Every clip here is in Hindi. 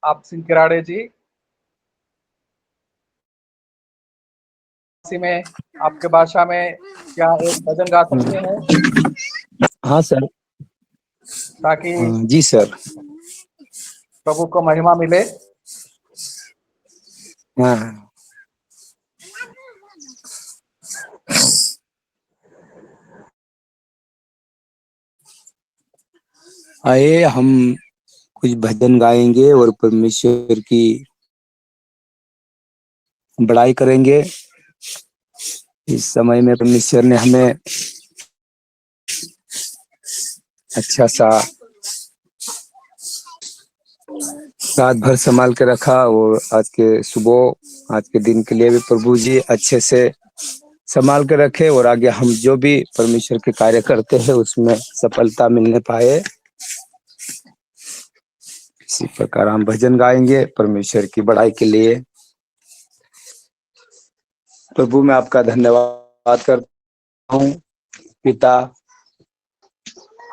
आप सिंह किराड़े जी में आपके भाषा में क्या एक भजन गा सकते हैं हाँ सर। ताकि जी सर। प्रभु को महिमा मिले। हाँ। आइए हम कुछ भजन गाएंगे और परमेश्वर की बड़ाई करेंगे। इस समय में परमेश्वर ने हमें अच्छा सा रात भर संभाल के रखा और आज के सुबह आज के दिन के लिए भी प्रभु जी अच्छे से संभाल के रखे और आगे हम जो भी परमेश्वर के कार्य करते हैं उसमें सफलता मिलने पाए। इसी प्रकार हम भजन गाएंगे परमेश्वर की बड़ाई के लिए। प्रभु मैं आपका धन्यवाद करता हूँ पिता,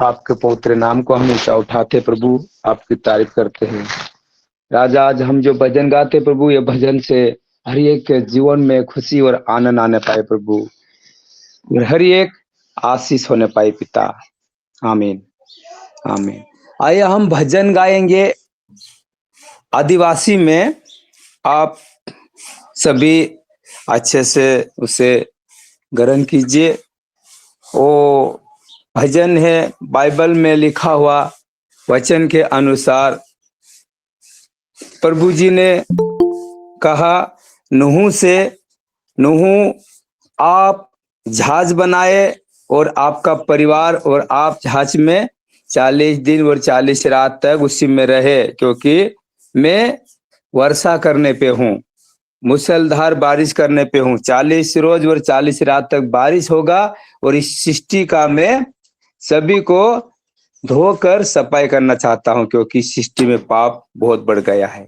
आपके पवित्र नाम को हम ऊंचा उठाते प्रभु, आपकी तारीफ करते हैं। राजा आज हम जो भजन गाते प्रभु, ये भजन से हर एक के जीवन में खुशी और आनंद आने पाए प्रभु, और हर एक आशीष होने पाए पिता। आमीन आमीन। आइए हम भजन गाएंगे आदिवासी में। आप सभी अच्छे से उसे ग्रहण कीजिए। वो भजन है बाइबल में लिखा हुआ वचन के अनुसार। प्रभु जी ने कहा नूह से, नूह आप जहाज बनाए और आपका परिवार और आप जहाज में 40 दिन और 40 रात तक उसी में रहे, क्योंकि मैं वर्षा करने पे हूँ, मुसलधार बारिश करने पे हूँ। 40 रोज और 40 रात तक बारिश होगा और इस सृष्टि का मैं सभी को धोकर सफाई करना चाहता हूँ, क्योंकि सृष्टि में पाप बहुत बढ़ गया है।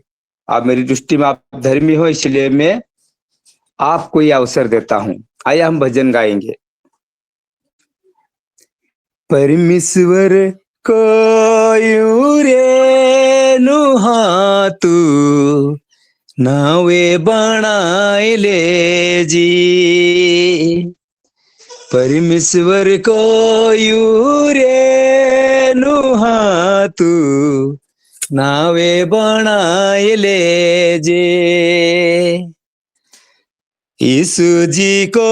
आप मेरी दृष्टि में आप धर्मी हो, इसलिए मैं आपको यह अवसर देता हूँ। आइए हम भजन गाएंगे। परमेश्वर को यूं रे नुहा तू नावे बनाए ले जी, परमेश्वर को यूं रे नुहा तू नावे बनाए ले जे, यीशु जी को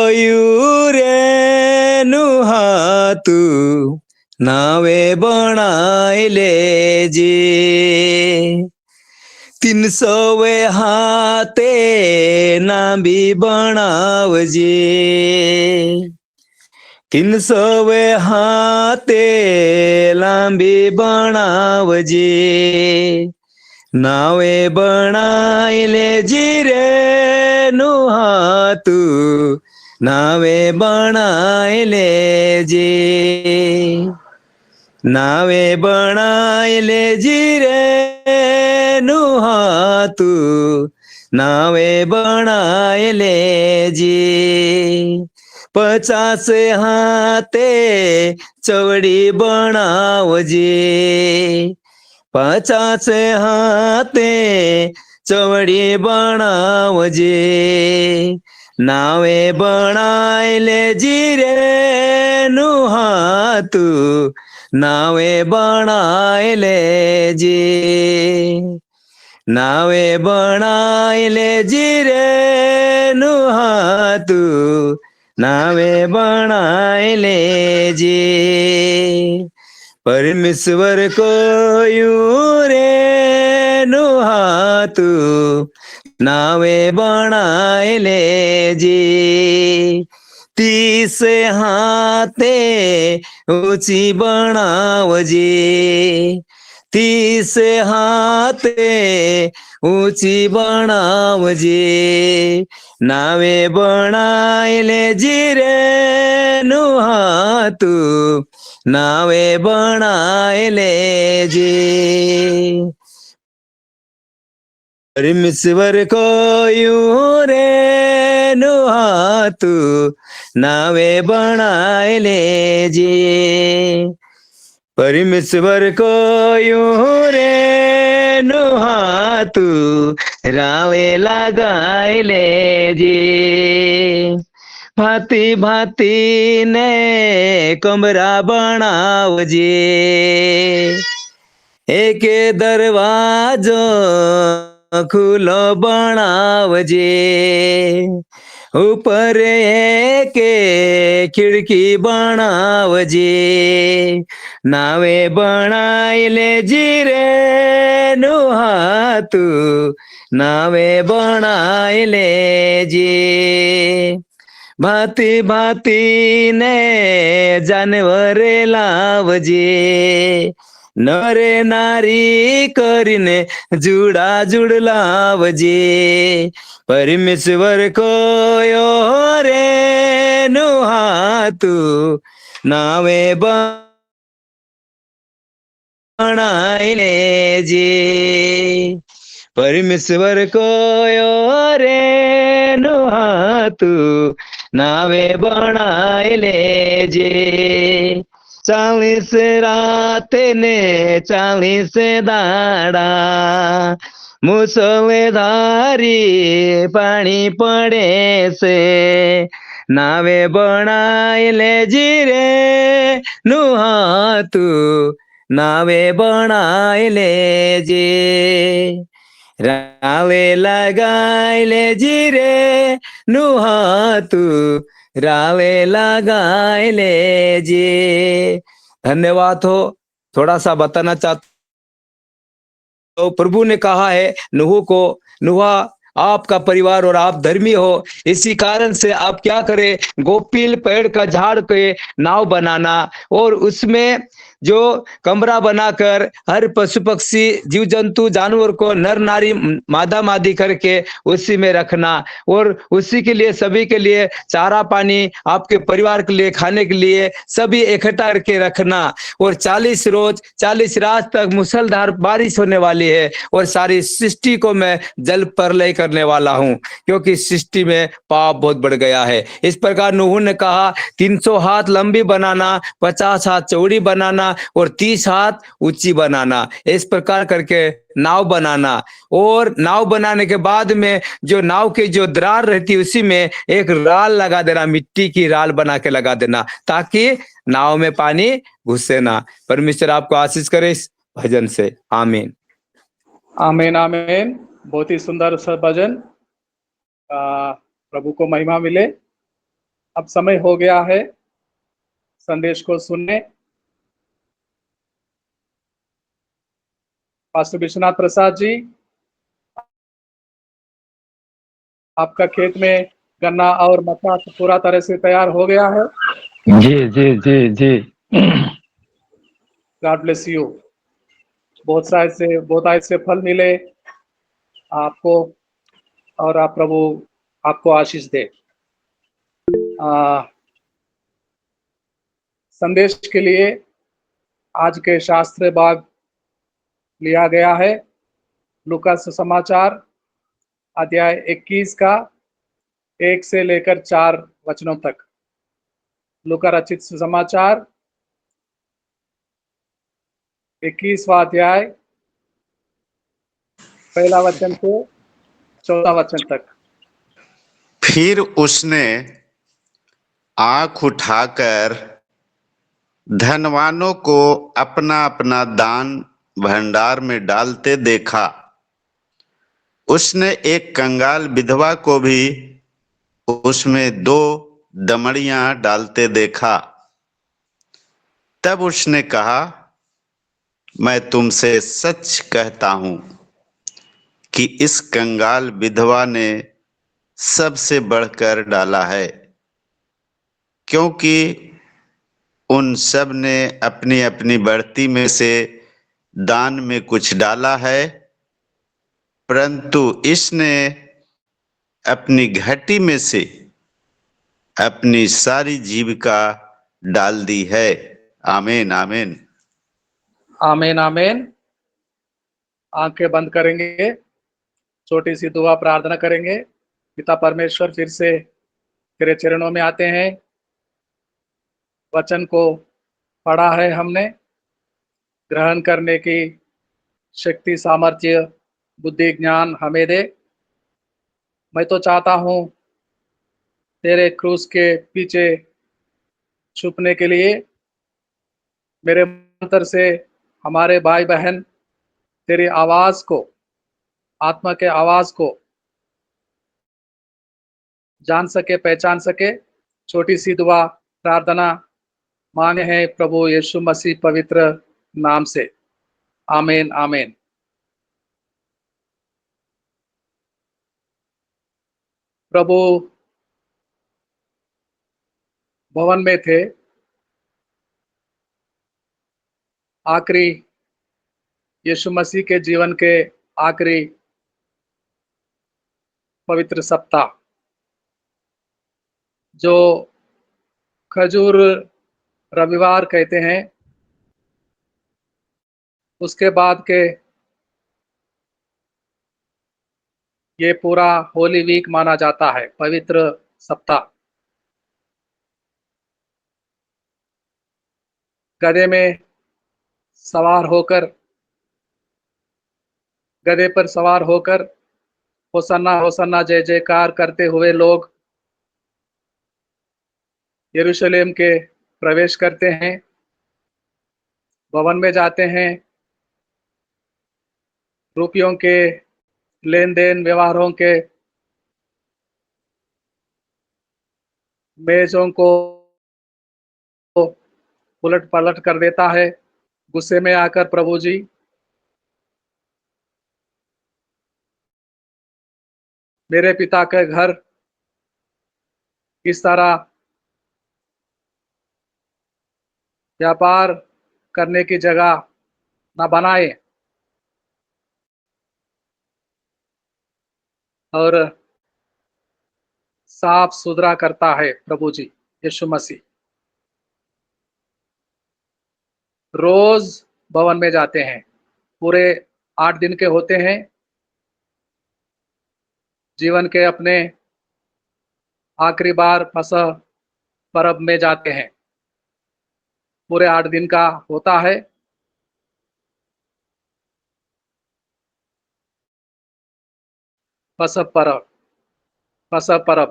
यूं रे नुहा तू नावे बनाए ले जे, 300 हाथे ना भी बनावजे, 300 हाथे लांबी बनावजे, नावे बनाइले जी रे नुहा तू नावे बनाइले जी, नावे बनाइले जी रे नुहा तू नावे बनाइले जी, 50 हाथे चौड़ी बनावजे, 50 हाथे चौड़ी बनावजे, नावे बनाइले जी रे नुहा तू नावे बनाइले जी, नावे बनाइले जी रे नुहा तू नावे बनाइले जी, परमेश्वर को यूं रे नुहा तू नावे बनाइले जी, 30 हाथे ऊंची बनावजे, 30 हाथे ऊंची बनावजे, नावे बनाइले जी रे नुहा तू नावे बनाइले जी, परमेश्वर को यूं रे नुहा तू नावे बनाइले जी, परमेश्वर को यूं रे नुहा तू रावे लगाए ले जी भांति भांति ने कमरा बनावजे एक दरवाजो खुलो बनावजे ऊपर एक खिड़की बनावजे नावे बनाई ले जीरे नुहा तू नावे बनाई ले जी भांति भांति ने जानवर लावजे नरे नारी करीने जुड़ा जुड़ लावजे परमेश्वर को यो रे नुहा तू नावे बनाई ले जे परमेश्वर को यो रे नुहा तू नावे बनाई ले जे 40 रात ने 40 दाड़ा मुसळधारी पाणी पड़े से नावे बनाई ले जीरे नुहा तू नावे बनाई ले जे रावे लगाई ले जीरे नुहा तू रावे लगाए ले जे धन्यवाद हो। थोड़ा सा बताना चाहता तो प्रभु ने कहा है नूह को नूहा आपका परिवार और आप धर्मी हो इसी कारण से आप क्या करें गोपील पेड़ का झाड़ के नाव बनाना और उसमें जो कमरा बनाकर हर पशु पक्षी जीव जंतु जानवर को नर नारी मादा मादी करके उसी में रखना और उसी के लिए सभी के लिए चारा पानी आपके परिवार के लिए खाने के लिए सभी इकट्ठा करके रखना और 40 रोज 40 रात तक मूसलाधार बारिश होने वाली है और सारी सृष्टि को मैं जल प्रलय करने वाला हूं क्योंकि सृष्टि में पाप बहुत बढ़ गया है। इस प्रकार नूह ने कहा 300 हाथ लंबी बनाना 50 हाथ चौड़ी बनाना और 30 हाथ ऊंची बनाना इस प्रकार करके नाव बनाना और नाव बनाने के बाद में जो नाव की जो दरार रहती है उसी में एक राल लगा देना मिट्टी की राल बना के लगा देना ताकि नाव में पानी घुसे ना। परमेश्वर आपको आशीष करे इस भजन से आमीन आमीन आमीन। बहुत ही सुंदर सा भजन। प्रभु को महिमा मिले। अब समय हो गया है संदेश को सुनने। पास्टर विश्वनाथ प्रसाद जी आपका खेत में गन्ना और मक्का पूरा तरह से तैयार हो गया है। जी जी जी जी गॉड ब्लेस यू। बहुत आय से फल मिले आपको और आप प्रभु आपको आशीष दे। संदेश के लिए आज के शास्त्र भाग लिया गया है लूका समाचार अध्याय 21 का 1 से लेकर 4 वचनों तक। लूका रचित समाचार 21वां अध्याय पहला वचन से 14 वचन तक। फिर उसने आंख उठाकर धनवानों को अपना अपना दान भंडार में डालते देखा। उसने एक कंगाल विधवा को भी उसमें 2 दमड़ियां डालते देखा। तब उसने कहा, मैं तुमसे सच कहता हूं कि इस कंगाल विधवा ने सबसे बढ़कर डाला है, क्योंकि उन सब ने अपनी अपनी बढ़ती में से दान में कुछ डाला है, परंतु इसने अपनी घटी में से अपनी सारी जीविका डाल दी है। आमीन आमीन आमीन आमीन। आंखें बंद करेंगे, छोटी सी दुआ प्रार्थना करेंगे। पिता परमेश्वर, फिर से तेरे चरणों में आते हैं। वचन को पढ़ा है हमने, ग्रहण करने की शक्ति, सामर्थ्य, बुद्धि, ज्ञान हमें दे। मैं तो चाहता हूँ तेरे क्रूस के पीछे छुपने के लिए। मेरे अंतर से हमारे भाई बहन तेरी आवाज को, आत्मा के आवाज को जान सके, पहचान सके। छोटी सी दुआ प्रार्थना मांगे हैं प्रभु यीशु मसीह पवित्र नाम से। आमीन, आमीन। प्रभु भवन में थे, आखिरी यीशु मसीह के जीवन के आखिरी पवित्र सप्ताह, जो खजूर रविवार कहते हैं, उसके बाद के ये पूरा होली वीक माना जाता है, पवित्र सप्ताह। गधे में सवार होकर, गधे पर सवार होकर होसन्ना होसन्ना जय जयकार करते हुए लोग यरूशलेम के प्रवेश करते हैं, भवन में जाते हैं। रुपयों के लेन देन व्यवहारों के मेजों को उलट पलट कर देता है। गुस्से में आकर प्रभु जी मेरे पिता के घर इस तरह व्यापार करने की जगह न बनाए, और साफ सुथरा करता है प्रभु जी यीशु मसीह। रोज भवन में जाते हैं, पूरे 8 दिन के होते हैं। जीवन के अपने आखिरी बार फसह पर्व में जाते हैं, पूरे 8 दिन का होता है। फसह पर्व, फसह पर्व,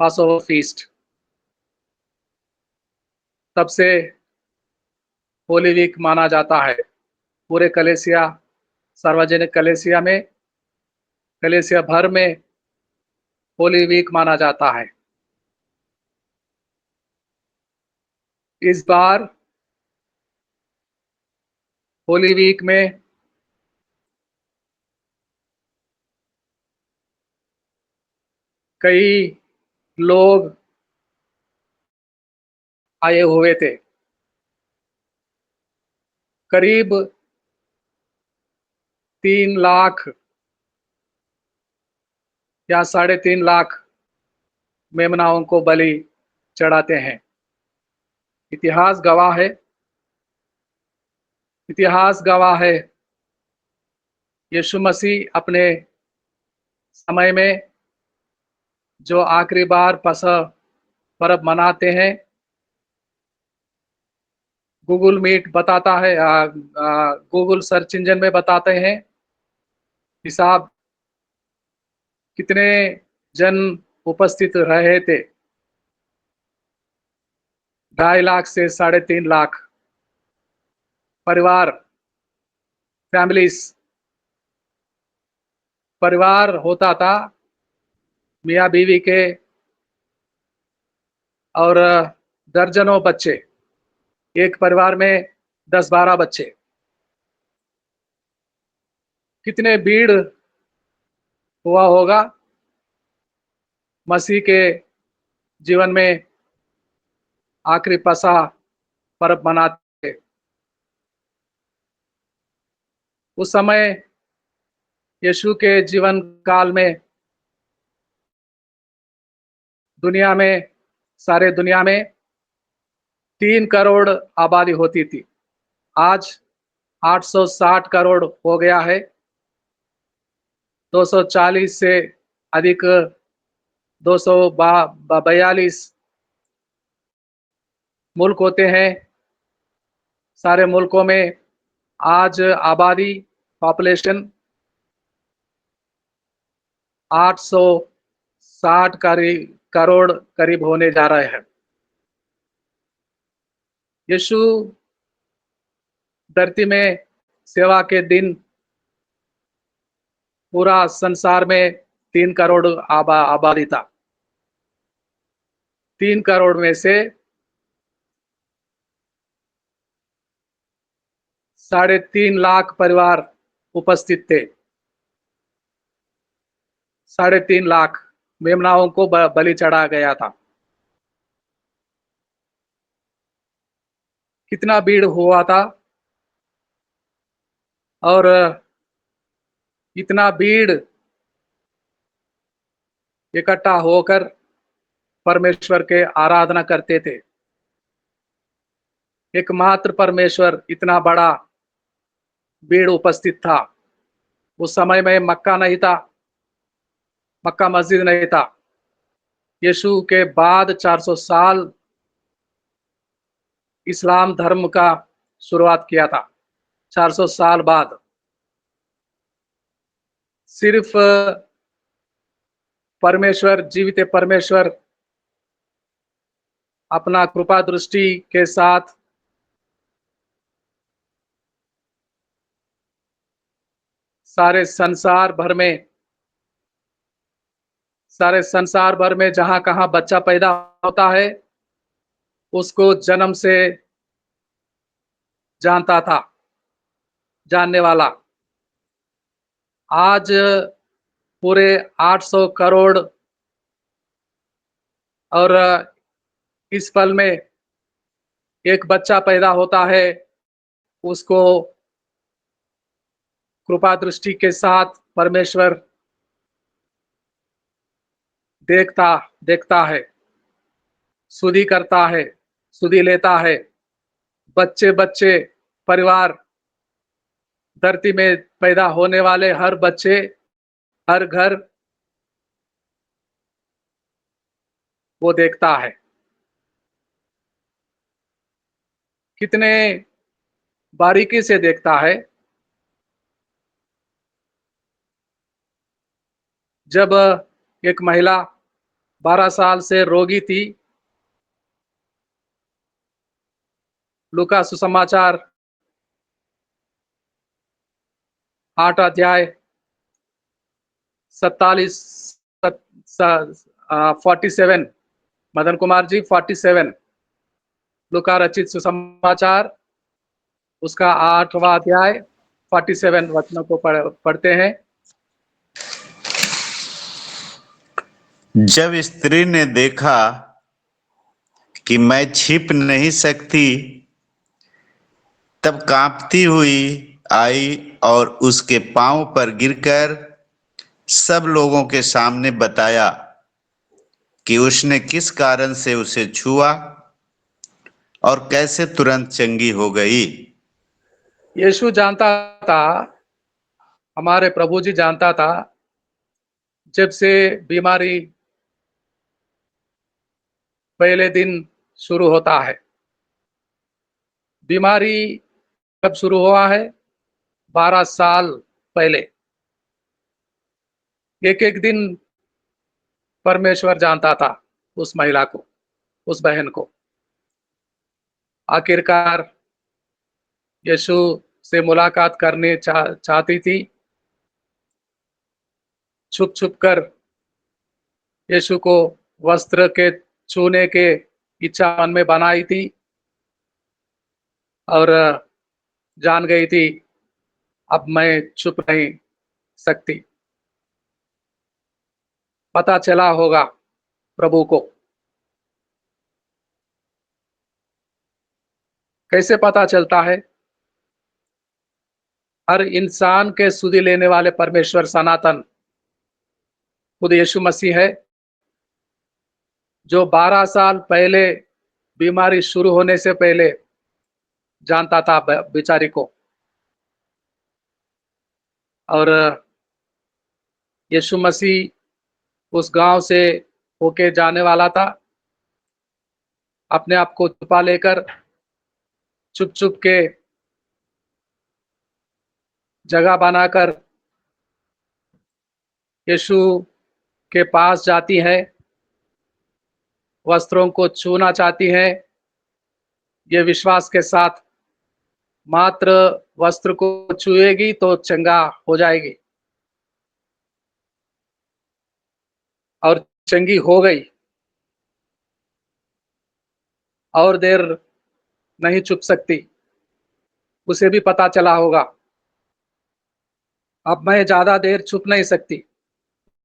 पासओवर फीस्ट। तब से होली वीक माना जाता है। पूरे कलेसिया, सार्वजनिक कलेसिया में, कलेसिया भर में होली वीक माना जाता है। इस बार होली वीक में कई लोग आए हुए थे, करीब 3 लाख या 3.5 लाख मेमनाओं को बलि चढ़ाते हैं। इतिहास गवाह है, इतिहास गवाह है। यीशु मसीह अपने समय में जो आखिरी बार फसह पर्व मनाते हैं, गूगल मीट बताता है, गूगल सर्च इंजन में बताते हैं हिसाब कितने जन उपस्थित रहे थे। 2.5 लाख से 3.5 लाख परिवार, फैमिलीज, परिवार होता था। मियाँ बीवी के और दर्जनों बच्चे, एक परिवार में 10-12 बच्चे। कितने भीड़ हुआ होगा मसीह के जीवन में आखिरी फसह पर्व मनाते। उस समय यीशु के जीवन काल में दुनिया में, सारे दुनिया में 3 करोड़ आबादी होती थी। आज 860 करोड़ हो गया है। 240 से अधिक, 242 मुल्क होते हैं। सारे मुल्कों में आज आबादी पॉपुलेशन 860 करोड़ करीब होने जा रहे हैं। यीशु धरती में सेवा के दिन पूरा संसार में 3 करोड़ आबादी था। 3 करोड़ में से 3.5 लाख परिवार उपस्थित थे। 3.5 लाख मेमनाओं को बलि चढ़ा गया था। कितना भीड़ हुआ था, और इतना भीड़ इकट्ठा होकर परमेश्वर के आराधना करते थे। एकमात्र परमेश्वर, इतना बड़ा भीड़ उपस्थित था। उस समय में मक्का नहीं था, मक्का मस्जिद नहीं था। यीशु के बाद 400 साल इस्लाम धर्म का शुरुआत किया था। 400 साल बाद सिर्फ परमेश्वर, जीवित परमेश्वर अपना कृपा दृष्टि के साथ सारे संसार भर में जहां कहां बच्चा पैदा होता है उसको जन्म से जानता था, जानने वाला। आज पूरे 800 करोड़, और इस पल में एक बच्चा पैदा होता है, उसको कृपा दृष्टि के साथ परमेश्वर देखता है, सुधि करता है, सुधि लेता है। बच्चे बच्चे, परिवार, धरती में पैदा होने वाले हर बच्चे, हर घर वो देखता है। कितने बारीकी से देखता है। जब एक महिला 12 साल से रोगी थी, लूका सुसमाचार 8 अध्याय 47 मदन कुमार जी 47, लूका रचित सुसमाचार उसका 8वां अध्याय 47 वचनों को पढ़ते हैं। जब स्त्री ने देखा कि मैं छिप नहीं सकती, तब कांपती हुई आई और उसके पांव पर गिरकर सब लोगों के सामने बताया कि उसने किस कारण से उसे छुआ और कैसे तुरंत चंगी हो गई। यीशु जानता था, हमारे प्रभु जी जानता था, जब से बीमारी पहले दिन शुरू होता है। बीमारी कब शुरू हुआ है? 12 साल पहले। एक एक दिन परमेश्वर जानता था उस महिला को, उस बहन को। आखिरकार यीशु से मुलाकात करने चाहती थी। छुप छुप कर यीशु को वस्त्र के छूने के इच्छा मन में बनाई थी, और जान गई थी अब मैं छुप नहीं सकती। पता चला होगा प्रभु को। कैसे पता चलता है? हर इंसान के सुधि लेने वाले परमेश्वर सनातन खुद यीशु मसीह है, जो 12 साल पहले बीमारी शुरू होने से पहले जानता था बेचारी को। और यीशु मसीह उस गांव से होके जाने वाला था। अपने आप को छुपा लेकर चुप चुप के जगह बनाकर यीशु के पास जाती है, वस्त्रों को छूना चाहती है। ये विश्वास के साथ मात्र वस्त्र को छुएगी तो चंगा हो जाएगी, और चंगी हो गई। और देर नहीं छुप सकती, उसे भी पता चला होगा अब मैं ज्यादा देर छुप नहीं सकती,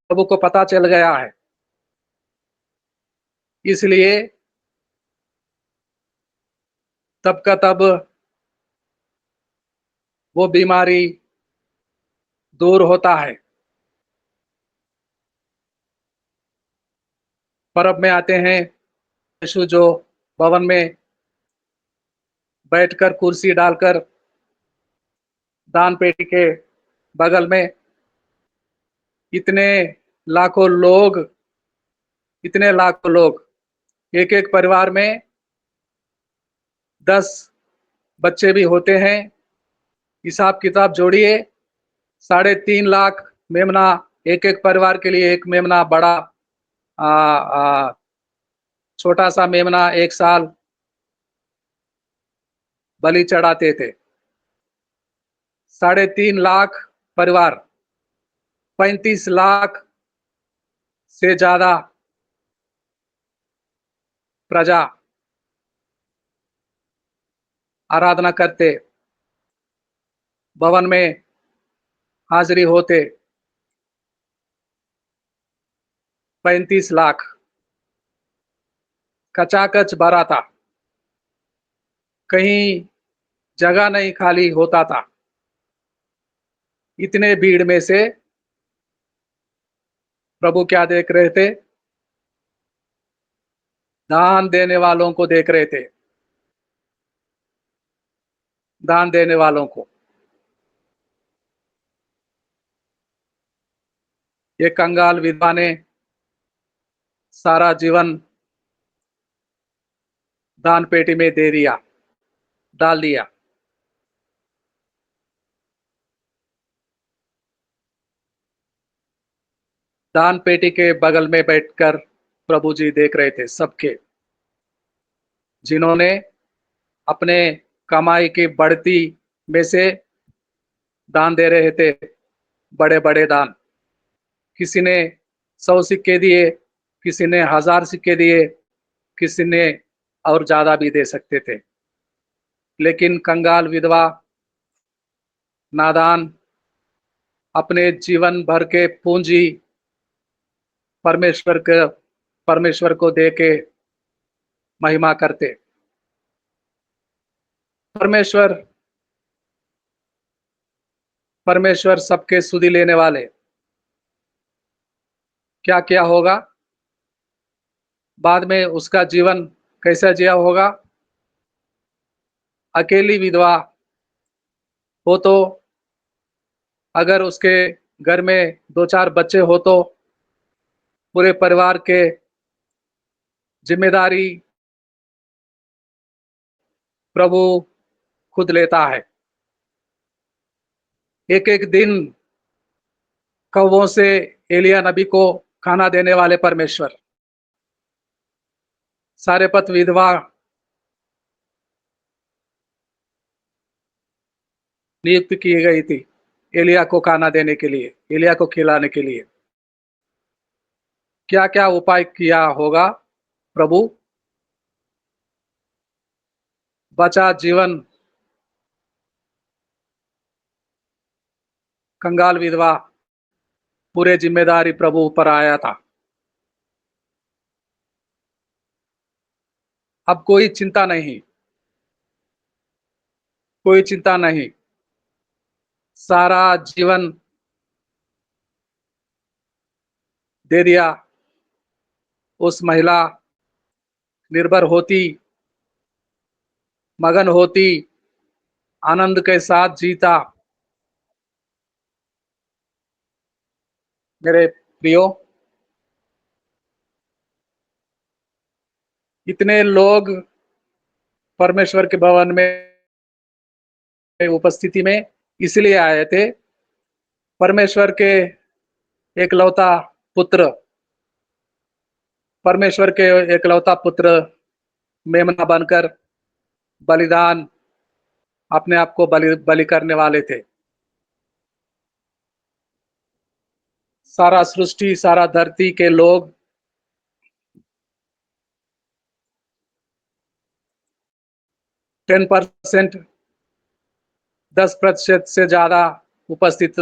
प्रभु को पता चल गया है। इसलिए तब का तब वो बीमारी दूर होता है। परब में आते हैं, यीशु जो भवन में बैठकर कुर्सी डालकर दान पेटी के बगल में इतने लाखों लोग, इतने लाखों लोग, एक एक परिवार में 10 बच्चे भी होते हैं। हिसाब किताब जोड़िए, 3.5 लाख मेमना, एक एक परिवार के लिए एक मेमना, बड़ा छोटा सा मेमना 1 साल बलि चढ़ाते थे। 3.5 लाख परिवार, 35 लाख से ज्यादा प्रजा आराधना करते, भवन में हाजिरी होते। 35 लाख, कचाकच भरा था, कहीं जगह नहीं खाली होता था। इतने भीड़ में से प्रभु क्या देख रहे थे? दान देने वालों को देख रहे थे, दान देने वालों को। ये कंगाल विधवा ने सारा जीवन दान पेटी में दे दिया, डाल दिया। दान पेटी के बगल में बैठकर प्रभु जी देख रहे थे सबके, जिन्होंने अपने कमाई की बढ़ती में से दान दे रहे थे, बड़े बड़े दान। किसी ने 100 सिक्के दिए, किसी ने 1000 सिक्के दिए, किसी ने और ज्यादा भी दे सकते थे। लेकिन कंगाल विधवा, नादान, अपने जीवन भर के पूंजी परमेश्वर को दे के महिमा करते। परमेश्वर परमेश्वर सबके सुधि लेने वाले। क्या क्या होगा बाद में, उसका जीवन कैसा जिया होगा? अकेली विधवा हो तो, अगर उसके घर में 2-4 बच्चे हो तो पूरे परिवार के जिम्मेदारी प्रभु खुद लेता है। एक एक दिन कौवों से एलिया नबी को खाना देने वाले परमेश्वर, सारेपत विधवा नियुक्त की गई थी एलिया को खाना देने के लिए, एलिया को खिलाने के लिए। क्या क्या उपाय किया होगा प्रभु? बचा जीवन कंगाल विधवा, पूरे जिम्मेदारी प्रभु पर आया था। अब कोई चिंता नहीं, कोई चिंता नहीं। सारा जीवन दे दिया। उस महिला निर्भर होती, मगन होती, आनंद के साथ जीता। मेरे प्रियो, इतने लोग परमेश्वर के भवन में उपस्थिति में इसलिए आए थे, परमेश्वर के एकलौता पुत्र, परमेश्वर के एकलौता पुत्र मेमना बनकर बलिदान अपने आप को बलि करने वाले थे। सारा सृष्टि, सारा धरती के लोग 10%, 10% से ज्यादा उपस्थित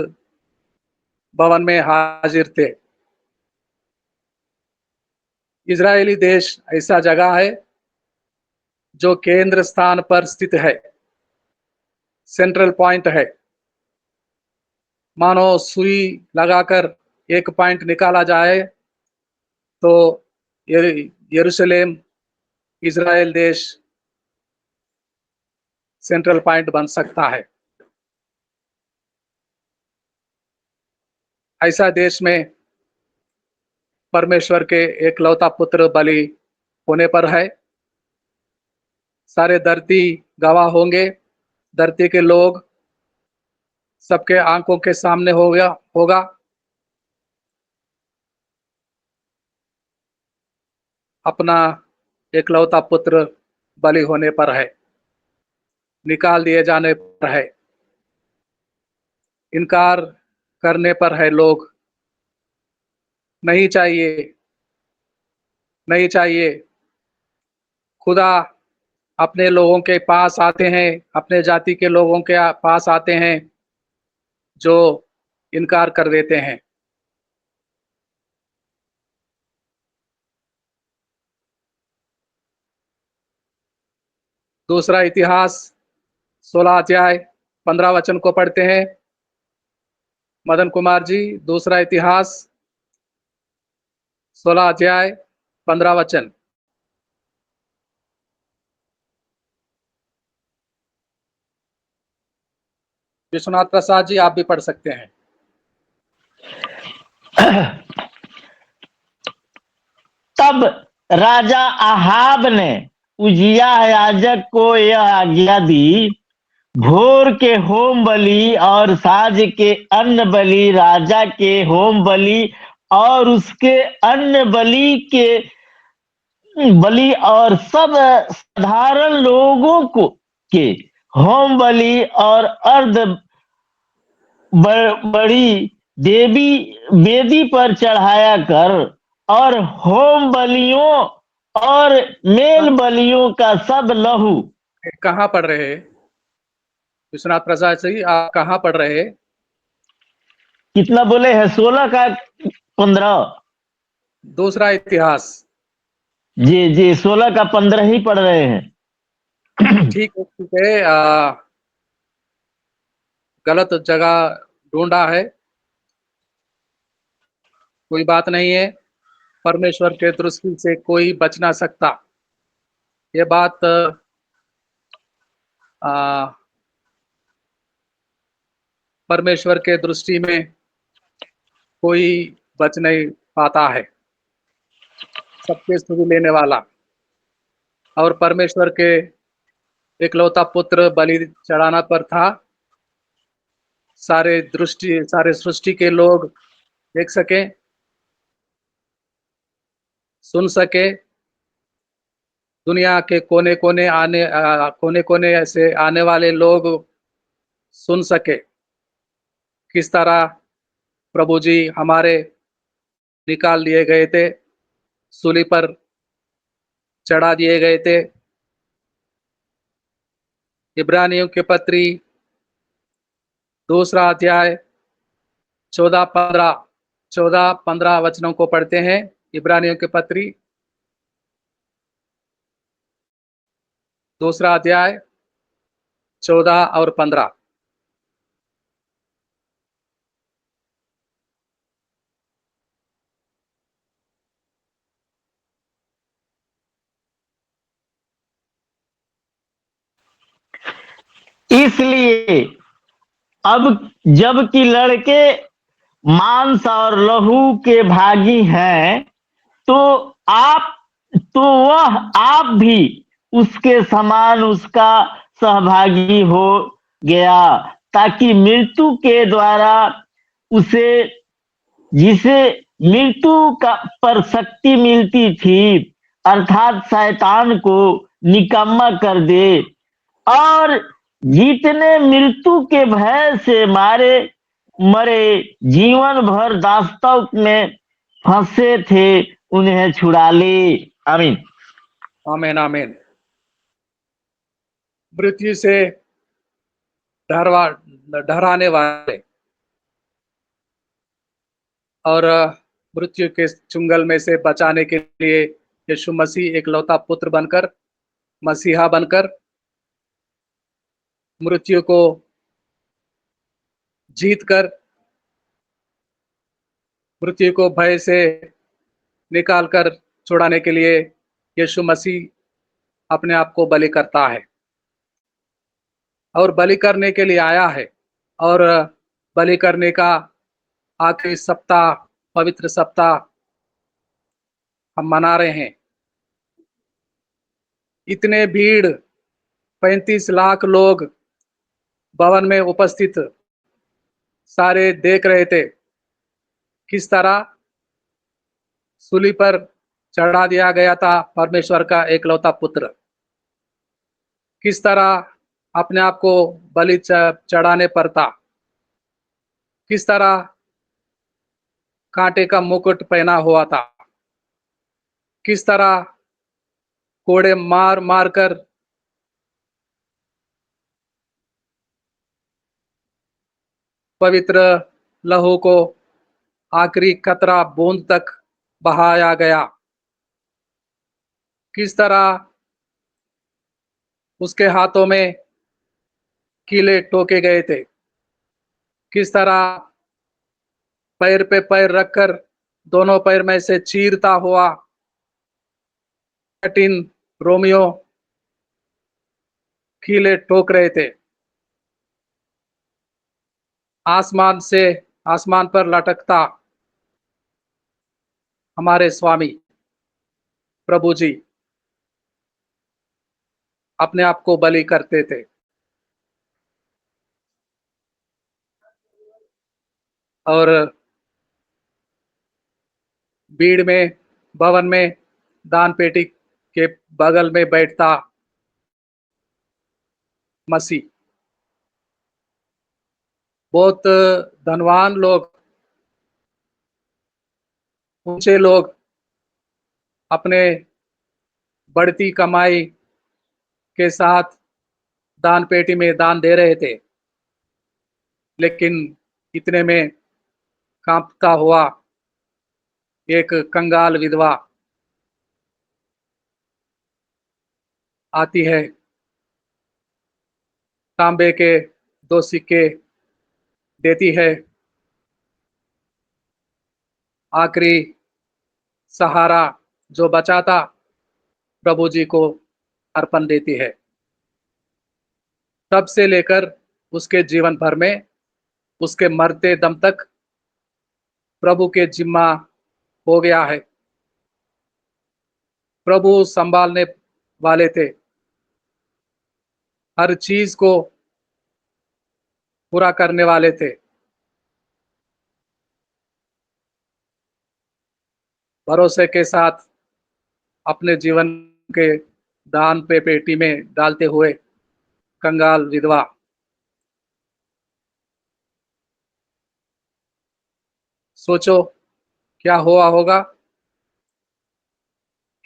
भवन में हाजिर थे। इजरायली देश ऐसा जगह है जो केंद्र स्थान पर स्थित है, सेंट्रल पॉइंट है। मानो सुई लगाकर एक पॉइंट निकाला जाए तो यरूशलेम, इजराइल देश सेंट्रल पॉइंट बन सकता है। ऐसा देश में परमेश्वर के एकलौता पुत्र बलि होने पर है। सारे धरती गवाह होंगे, धरती के लोग सबके आंखों के सामने होगा। अपना एकलौता पुत्र बलि होने पर है, निकाल दिए जाने पर है, इनकार करने पर है। लोग नहीं चाहिए, नहीं चाहिए। खुदा अपने लोगों के पास आते हैं, अपने जाति के लोगों के पास आते हैं जो इनकार कर देते हैं। दूसरा इतिहास 16 अध्याय 15 वचन को पढ़ते हैं। मदन कुमार जी, दूसरा इतिहास 16 अध्याय 15 वचन। विश्वनाथ प्रसाद जी, आप भी पढ़ सकते हैं। तब राजा आहाब ने उजिया याजक को यह आज्ञा दी, भोर के होम बलि और साँझ के अन्न बलि, राजा के होम बलि और उसके अन्न बलि के बलि और सब साधारण लोगों को के होम बलि और अर्ध बड़ी देवी वेदी पर चढ़ाया कर, और होम बलियों और मेल बलियों का सब लहू। कहाँ पढ़ रहे हैं विश्वनाथ प्रसाद जी, आप कहाँ पढ़ रहे हैं? कितना बोले हैं? 16 का 15? दूसरा इतिहास। जी जी, 16 का 15 ही पढ़ रहे हैं। ठीक है, ठीक है। गलत जगह ढूंढा है, कोई बात नहीं है। परमेश्वर के दृष्टि से कोई बच ना सकता, ये बात परमेश्वर के दृष्टि में कोई बच नहीं पाता है। सबके स्तुति लेने वाला और परमेश्वर के एकलौता पुत्र बलि चढ़ाना पर था। सारे सृष्टि के लोग देख सके, सुन सके। दुनिया के कोने कोने ऐसे आने वाले लोग सुन सके किस तरह प्रभु जी हमारे निकाल दिए गए थे, सूली पर चढ़ा दिए गए थे। इब्रानियों के पत्री दूसरा अध्याय 14-15 वचनों को पढ़ते हैं। इब्रानियों के पत्री दूसरा अध्याय 14 और 15। इसलिए अब जबकि लड़के मांस और लहू के भागी हैं, तो वह आप भी उसके समान उसका सहभागी हो, गया ताकि मृत्यु के द्वारा उसे, जिसे मृत्यु का पर शक्ति मिलती थी, अर्थात शैतान को निकम्मा कर दे, और जितने मृत्यु के भय से मरे जीवन भर दास्तव में फंसे थे उन्हें छुड़ा ले। आमीन। आमीन आमीन। मृत्यु से डराने वाले और मृत्यु के चुंगल में से बचाने के लिए यीशु मसीह एकलौता पुत्र बनकर, मसीहा बनकर मृत्यु को जीतकर, मृत्यु को भय से निकालकर छुड़ाने के लिए यीशु मसीह अपने आप को बलि करता है और बलि करने के लिए आया है। और बलि करने का आखिरी सप्ताह, पवित्र सप्ताह हम मना रहे हैं। इतने भीड़, 35 लाख लोग भवन में उपस्थित सारे देख रहे थे किस तरह सूली पर चढ़ा दिया गया था परमेश्वर का एकलौता पुत्र, किस तरह अपने आप को बलि चढ़ाने पर था, किस तरह कांटे का मुकुट पहना हुआ था, किस तरह कोड़े मार मार कर पवित्र लहू को आखिरी कतरा बूंद तक बहाया गया, किस तरह उसके हाथों में कीले ठोके गए थे, किस तरह पैर पे पैर रखकर दोनों पैर में से चीरता हुआ कठिन रोमियो कीले ठोक रहे थे। आसमान पर लटकता हमारे स्वामी प्रभु जी अपने आप को बलि करते थे। और भीड़ में, भवन में दान पेटी के बगल में बैठता मसीह। बहुत धनवान लोग, ऊंचे लोग अपने बढ़ती कमाई के साथ दान पेटी में दान दे रहे थे, लेकिन इतने में कांपता हुआ एक कंगाल विधवा आती है, तांबे के 2 सिक्के देती है, आखिरी सहारा जो बचा था प्रभु जी को अर्पण देती है। तब से लेकर उसके जीवन भर में, उसके मरते दम तक प्रभु के जिम्मा हो गया है। प्रभु संभालने वाले थे, हर चीज को पूरा करने वाले थे। भरोसे के साथ अपने जीवन के दान पे पेटी में डालते हुए कंगाल विधवा सोचो क्या हुआ होगा,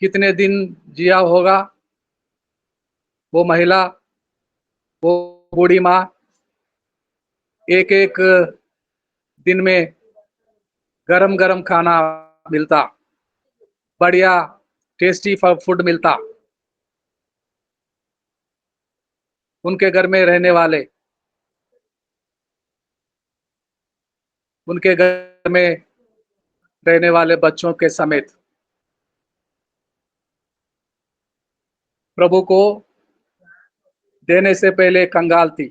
कितने दिन जिया होगा वो महिला, वो बूढ़ी माँ। एक एक दिन में गरम गरम खाना मिलता, बढ़िया टेस्टी फूड मिलता। उनके घर में रहने वाले, उनके घर में रहने वाले बच्चों के समेत प्रभु को देने से पहले कंगाल थी,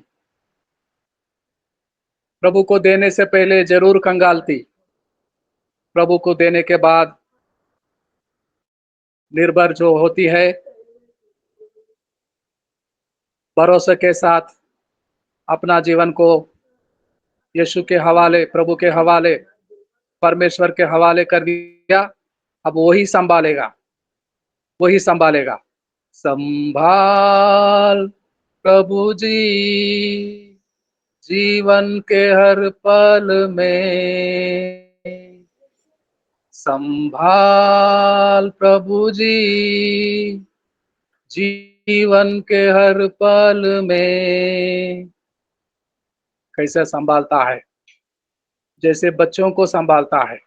प्रभु को देने से पहले जरूर कंगाल थी, प्रभु को देने के बाद निर्भर जो होती है, भरोसे के साथ अपना जीवन को यीशु के हवाले, प्रभु के हवाले, परमेश्वर के हवाले कर दिया, अब वही संभालेगा, वही संभालेगा। संभाल प्रभु जी जीवन के हर पल में, संभाल प्रभु जी जीवन के हर पल में। कैसे संभालता है? जैसे बच्चों को संभालता है,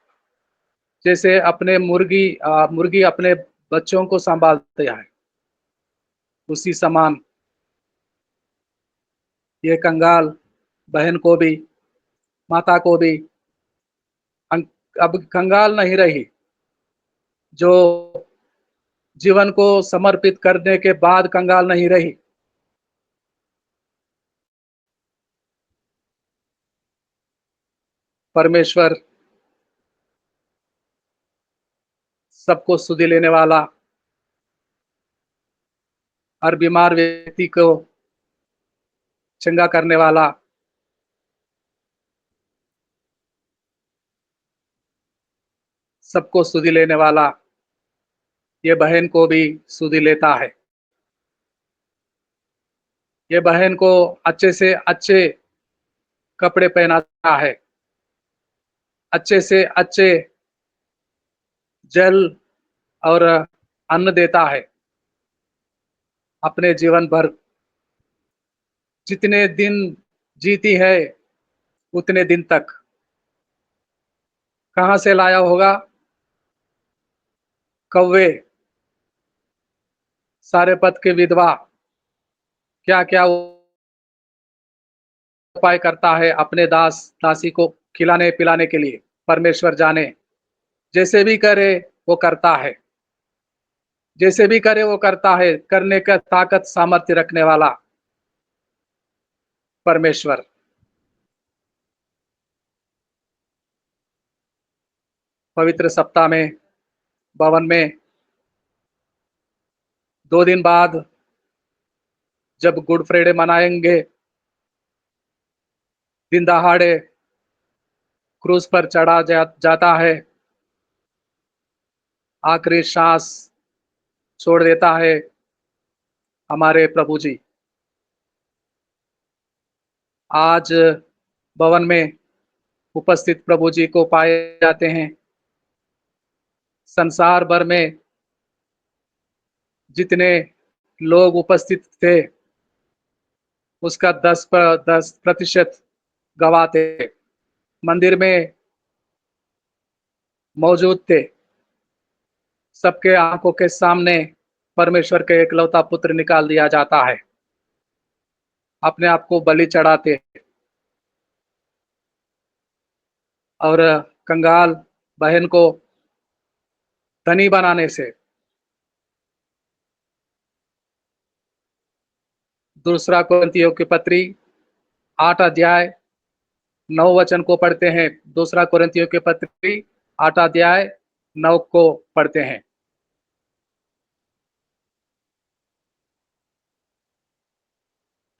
जैसे अपने मुर्गी अपने बच्चों को संभालते हैं, उसी समान ये कंगाल बहन को भी, माता को भी अब कंगाल नहीं रही, जो जीवन को समर्पित करने के बाद कंगाल नहीं रही। परमेश्वर सबको सुधि लेने वाला, हर बीमार व्यक्ति को चंगा करने वाला, सबको सुधि लेने वाला, ये बहन को भी सुधि लेता है। ये बहन को अच्छे से अच्छे कपड़े पहनाता है, अच्छे से अच्छे जल और अन्न देता है। अपने जीवन भर जितने दिन जीती है उतने दिन तक कहां से लाया होगा? कौवे, सारेपत की विधवा क्या क्या उपाय करता है अपने दास दासी को खिलाने पिलाने के लिए, परमेश्वर जाने। जैसे भी करे वो करता है, जैसे भी करे वो करता है, करने का ताकत सामर्थ्य रखने वाला परमेश्वर। पवित्र सप्ताह में भवन में 2 दिन बाद जब गुड फ्राइडे मनाएंगे, दिन दहाड़े क्रूज पर चढ़ा जाता है, आखिरी सांस छोड़ देता है हमारे प्रभु जी। आज भवन में उपस्थित प्रभु जी को पाए जाते हैं। संसार भर में जितने लोग उपस्थित थे उसका 10% गवाह थे, मंदिर में मौजूद थे। सबके आंखों के सामने परमेश्वर के एकलौता पुत्र निकाल दिया जाता है, अपने आप को बलि चढ़ाते और कंगाल बहन को धनी बनाने से। दूसरा कोरिन्थियों की पत्री 8 अध्याय 9 वचन को पढ़ते हैं। दूसरा कोरिन्थियों की पत्री 8 अध्याय 9 को पढ़ते हैं।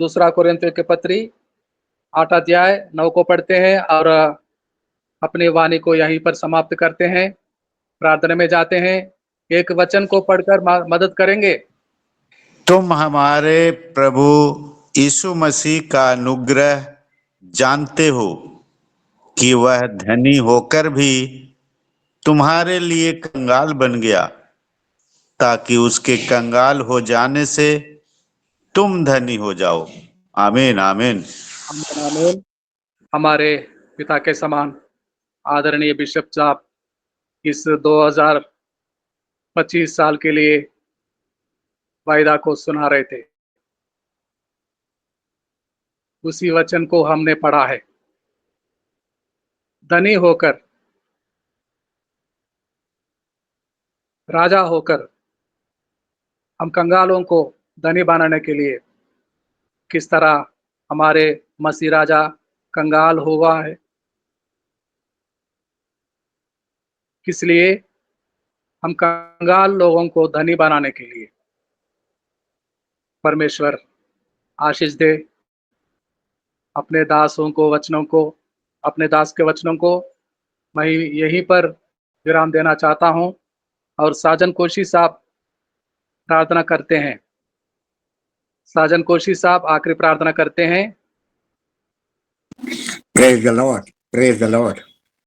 दूसरा कोरिन्थियों की पत्री 8 अध्याय 9 को पढ़ते हैं और अपनी वाणी को यहीं पर समाप्त करते हैं, प्रार्थना में जाते हैं। एक वचन को पढ़कर मदद करेंगे। तुम हमारे प्रभु यीशु मसीह का अनुग्रह जानते हो कि वह धनी होकर भी तुम्हारे लिए कंगाल बन गया, ताकि उसके कंगाल हो जाने से तुम धनी हो जाओ। आमीन आमीन। आमीन आमीन। हमारे पिता के समान आदरणीय बिशप साहब इस 2025 साल के लिए वायदा को सुना रहे थे, उसी वचन को हमने पढ़ा है। धनी होकर, राजा होकर हम कंगालों को धनी बनाने के लिए किस तरह हमारे मसीह राजा कंगाल हुआ है, किस लिए हम कंगाल लोगों को धनी बनाने के लिए। परमेश्वर आशीष दे। अपने दासों को वचनों को अपने दास के वचनों को मैं यहीं पर विराम देना चाहता हूं और साजन कोशी साहब प्रार्थना करते हैं। साजन कोशी साहब आखिरी प्रार्थना करते हैं। Praise the Lord. Praise the Lord.